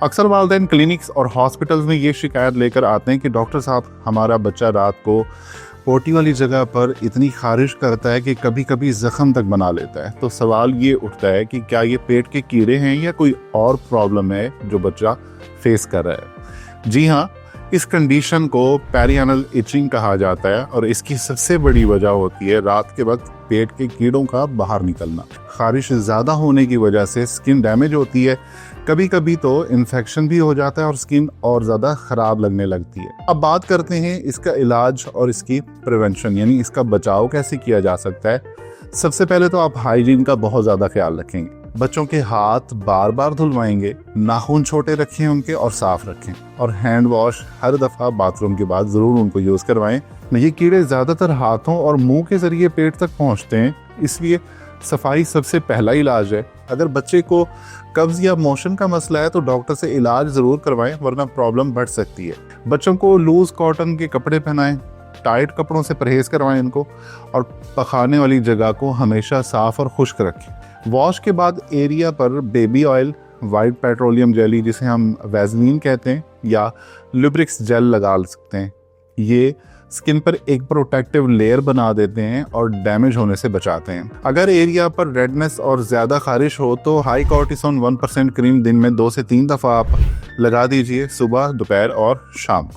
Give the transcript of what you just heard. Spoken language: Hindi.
अक्सर वालिदैन क्लिनिक्स और हॉस्पिटल्स में ये शिकायत लेकर आते हैं कि डॉक्टर साहब, हमारा बच्चा रात को पोटी वाली जगह पर इतनी खारिश करता है कि कभी कभी जख्म तक बना लेता है। तो सवाल ये उठता है कि क्या ये पेट के कीड़े हैं या कोई और प्रॉब्लम है जो बच्चा फेस कर रहा है। जी हाँ, इस कंडीशन को पेरियानल इचिंग कहा जाता है और इसकी सबसे बड़ी वजह होती है रात के वक्त पेट के कीड़ों का बाहर निकलना। खारिश ज़्यादा होने की वजह से स्किन डैमेज होती है, कभी कभी तो इन्फेक्शन भी हो जाता है और स्किन और ज़्यादा ख़राब लगने लगती है। अब बात करते हैं इसका इलाज और इसकी प्रिवेंशन, यानी इसका बचाव कैसे किया जा सकता है। सबसे पहले तो आप हाइजीन का बहुत ज़्यादा ख्याल रखेंगे। बच्चों के हाथ बार बार धुलवाएंगे, नाखून छोटे रखें उनके और साफ रखें, और हैंड वॉश हर दफ़ा बाथरूम के बाद ज़रूर उनको यूज़ करवाएं। ये कीड़े ज़्यादातर हाथों और मुंह के ज़रिए पेट तक पहुंचते हैं, इसलिए सफाई सबसे पहला इलाज है। अगर बच्चे को कब्ज़ या मोशन का मसला है तो डॉक्टर से इलाज ज़रूर करवाएं, वरना प्रॉब्लम बढ़ सकती है। बच्चों को लूज़ कॉटन के कपड़े पहनाएं, टाइट कपड़ों से परहेज़ करवाएं इनको, और पखाने वाली जगह को हमेशा साफ़ और खुश्क रखें। वॉश के बाद एरिया पर baby oil, white petroleum jelly जिसे हम वैज़लीन कहते हैं, या लुब्रिक्स जेल लगा सकते हैं। ये स्किन पर एक प्रोटेक्टिव लेयर बना देते हैं और डैमेज होने से बचाते हैं। अगर एरिया पर रेडनेस और ज़्यादा खारिश हो तो हाई कॉर्टिसोन 1% क्रीम दिन में 2 से 3 दफ़ा आप लगा दीजिए, सुबह, दोपहर और शाम को।